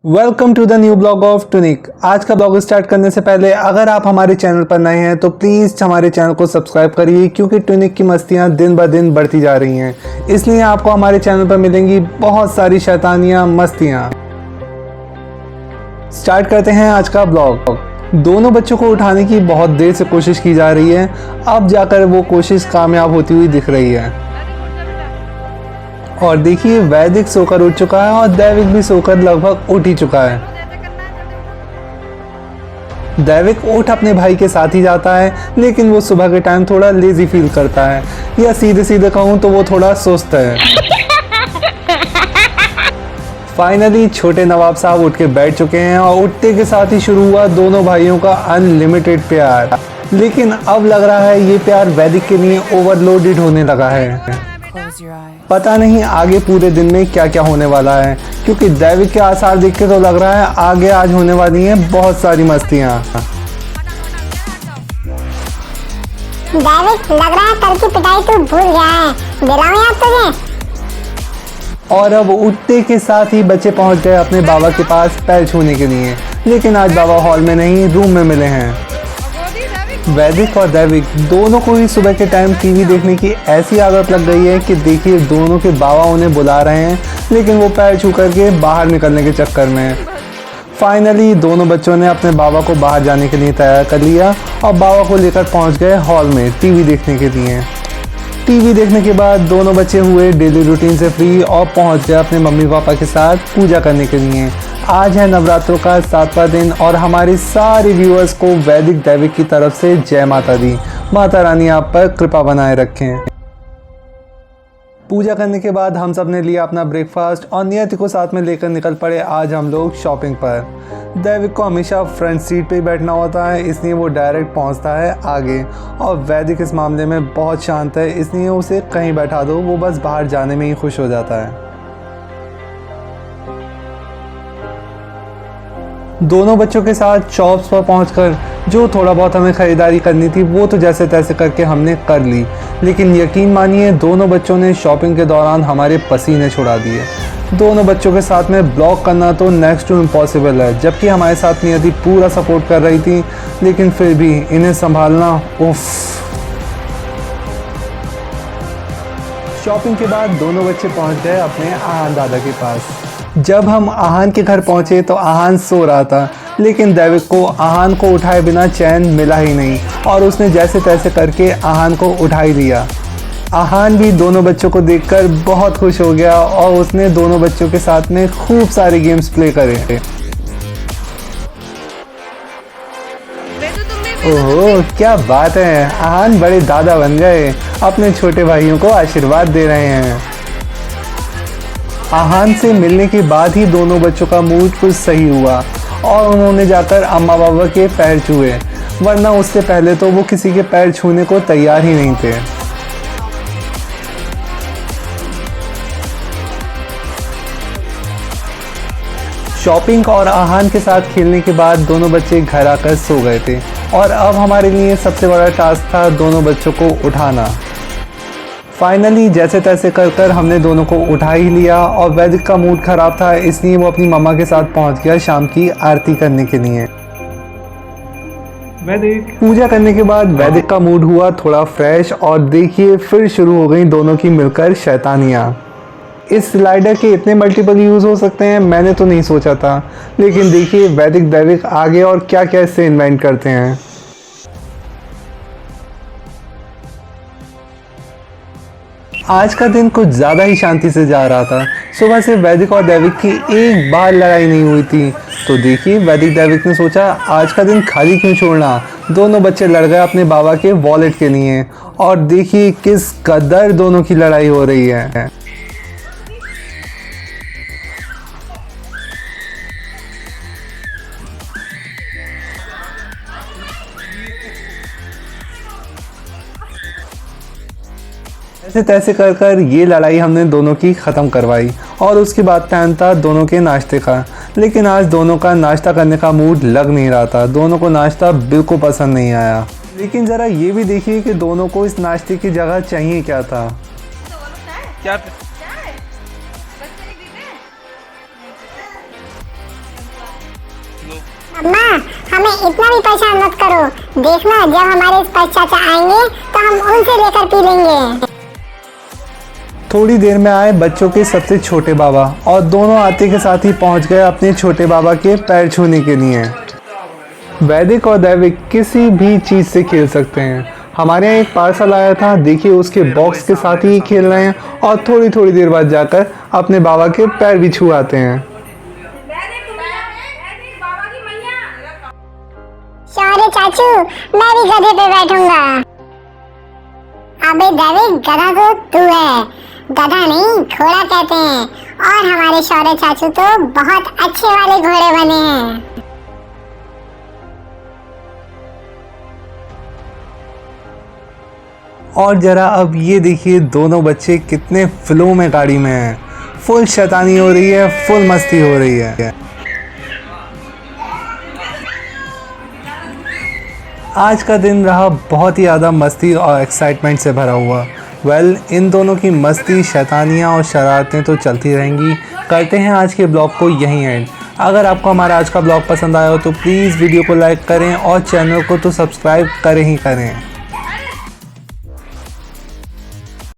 Welcome to the new blog of Toonic. आज का blog start करने से पहले अगर आप हमारे चैनल पर नए हैं तो प्लीज़ हमारे चैनल को सब्सक्राइब करिए, क्योंकि टूनिक की मस्तियाँ दिन ब दिन बढ़ती जा रही हैं। इसलिए आपको हमारे चैनल पर मिलेंगी बहुत सारी शैतानियाँ, मस्तियाँ। स्टार्ट करते हैं आज का ब्लॉग। दोनों बच्चों को उठाने की बहुत देर से कोशिश की जा रही है, अब जाकर वो कोशिश कामयाब होती हुई दिख रही है। और देखिए, वैदिक सोकर उठ चुका है और दैविक भी सोकर लगभग उठ ही चुका है। दैविक उठ अपने भाई के साथ ही जाता है, लेकिन वो सुबह के टाइम थोड़ा लेजी फील करता है, या सीधे सीधे कहूँ तो वो थोड़ा सुस्त है। फाइनली छोटे नवाब साहब उठ के बैठ चुके हैं और उठते के साथ ही शुरू हुआ दोनों भाइयों का अनलिमिटेड प्यार। लेकिन अब लग रहा है ये प्यार वैदिक के लिए ओवरलोडेड होने लगा है। पता नहीं आगे पूरे दिन में क्या क्या होने वाला है, क्योंकि दैविक के आसार देख के तो लग रहा है आगे आज होने वाली हैं बहुत सारी मस्तियाँ। दैविक, लग रहा है कल की पिटाई तू भूल गया है, दिलाऊं याद तुझे? और अब उठते के साथ ही बच्चे पहुंच गए अपने बाबा के पास पैर छूने के लिए, लेकिन आज बाबा हॉल में नहीं, रूम में मिले हैं। वैदिक और दैविक दोनों को ही सुबह के टाइम टीवी देखने की ऐसी आदत लग गई है कि देखिए दोनों के बाबा उन्हें बुला रहे हैं, लेकिन वो पैर छू करके बाहर निकलने के चक्कर में। फाइनली दोनों बच्चों ने अपने बाबा को बाहर जाने के लिए तैयार कर लिया और बाबा को लेकर पहुंच गए हॉल में टीवी देखने के लिए। टीवी देखने के बाद दोनों बच्चे हुए डेली रूटीन से फ्री और पहुंच गए अपने मम्मी पापा के साथ पूजा करने के लिए। आज है नवरात्रों का 7वां दिन और हमारे सारे व्यूअर्स को वैदिक दैविक की तरफ से जय माता दी। माता रानी आप पर कृपा बनाए रखें। पूजा करने के बाद हम सब ने लिया अपना ब्रेकफास्ट और नियति को साथ में लेकर निकल पड़े आज हम लोग शॉपिंग पर। दैविक को हमेशा फ्रंट सीट पे ही बैठना होता है, इसलिए वो डायरेक्ट पहुंचता है आगे, और वैदिक इस मामले में बहुत शांत है, इसलिए उसे कहीं बैठा दो, वो बस बाहर जाने में ही खुश हो जाता है। दोनों बच्चों के साथ शॉप्स पर पहुंचकर जो थोड़ा बहुत हमें ख़रीदारी करनी थी वो तो जैसे तैसे करके हमने कर ली, लेकिन यकीन मानिए दोनों बच्चों ने शॉपिंग के दौरान हमारे पसीने छुड़ा दिए। दोनों बच्चों के साथ में ब्लॉग करना तो नेक्स्ट टू इम्पॉसिबल है, जबकि हमारे साथ नियति पूरा सपोर्ट कर रही थी, लेकिन फिर भी इन्हें संभालना उफ। शॉपिंग के बाद दोनों बच्चे पहुंच गए अपने आहान दादा के पास। जब हम आहान के घर पहुंचे तो आहान सो रहा था, लेकिन दैविक को आहान को उठाए बिना चैन मिला ही नहीं और उसने जैसे तैसे करके आहान को उठा ही लिया। आहान भी दोनों बच्चों को देखकर बहुत खुश हो गया और उसने दोनों बच्चों के साथ में खूब सारे गेम्स प्ले करे। ओहो, क्या बात है, आहान बड़े दादा बन गए, अपने छोटे भाइयों को आशीर्वाद दे रहे हैं। आहान से मिलने के बाद ही दोनों बच्चों का मूड कुछ सही हुआ और उन्होंने जाकर अम्मा बाबा के पैर छुए, वरना उससे पहले तो वो किसी के पैर छूने को तैयार ही नहीं थे। शॉपिंग और आहान के साथ खेलने के बाद दोनों बच्चे घर आकर सो गए थे और अब हमारे लिए सबसे बड़ा टास्क था दोनों बच्चों को उठाना। फाइनली जैसे तैसे कर हमने दोनों को उठा ही लिया और वैदिक का मूड खराब था, इसलिए वो अपनी मम्मा के साथ पहुंच गया शाम की आरती करने के लिए। वैदिक पूजा करने के बाद वैदिक का मूड हुआ थोड़ा फ्रेश और देखिए फिर शुरू हो गई दोनों की मिलकर शैतानियाँ। इस स्लाइडर के इतने मल्टीपल यूज़ हो सकते हैं मैंने तो नहीं सोचा था, लेकिन देखिए वैदिक दैविक आगे और क्या क्या इससे इन्वेंट करते हैं। आज का दिन कुछ ज़्यादा ही शांति से जा रहा था। सुबह से वैदिक और दैविक की एक बार लड़ाई नहीं हुई थी, तो देखिए वैदिक दैविक ने सोचा आज का दिन खाली क्यों छोड़ना। दोनों बच्चे लड़ गए अपने बाबा के वॉलेट के लिए और देखिए किस कदर दोनों की लड़ाई हो रही है। ऐसे तैसे कर ये लड़ाई हमने दोनों की ख़त्म करवाई और उसके बाद टाइम था दोनों के नाश्ते का, लेकिन आज दोनों का नाश्ता करने का मूड लग नहीं रहा था। दोनों को नाश्ता बिल्कुल पसंद नहीं आया, लेकिन ज़रा ये भी देखिए कि दोनों को इस नाश्ते की जगह चाहिए क्या था। क्या अम्मा, हमें इतना भी परेशान मत करो। देखना, जब हमारे स्पर्श चाचा आएंगे तो हम उनसे लेकर पी लेंगे। थोड़ी देर में आए बच्चों के सबसे छोटे बाबा और दोनों आते के साथ ही पहुंच गए अपने छोटे बाबा के पैर छूने के लिए। वैदिक और दैविक किसी भी चीज़ से खेल सकते हैं। हमारे यहाँ एक पार्सल आया था, देखिए उसके बॉक्स के साथ ही खेल रहे हैं और थोड़ी थोड़ी देर बाद जाकर अपने बाबा के पैर भी छू आते हैं। शौर्य चाचू, मैं भी गधे पे बैठूंगा। अबे दैविक, गधा तो तू है, गधा नहीं घोड़ा कहते हैं। और हमारे शौर्य चाचू तो बहुत अच्छे वाले घोड़े बने हैं। और जरा अब ये देखिए दोनों बच्चे कितने फ्लो में गाड़ी में हैं। फुल शैतानी हो रही है, फुल मस्ती हो रही है। आज का दिन रहा बहुत ही ज़्यादा मस्ती और एक्साइटमेंट से भरा हुआ। इन दोनों की मस्ती, शैतानियाँ और शरारतें तो चलती रहेंगी। करते हैं आज के ब्लॉग को यहीं एंड। अगर आपको हमारा आज का ब्लॉग पसंद आया हो तो प्लीज़ वीडियो को लाइक करें और चैनल को तो सब्सक्राइब करें ही करें।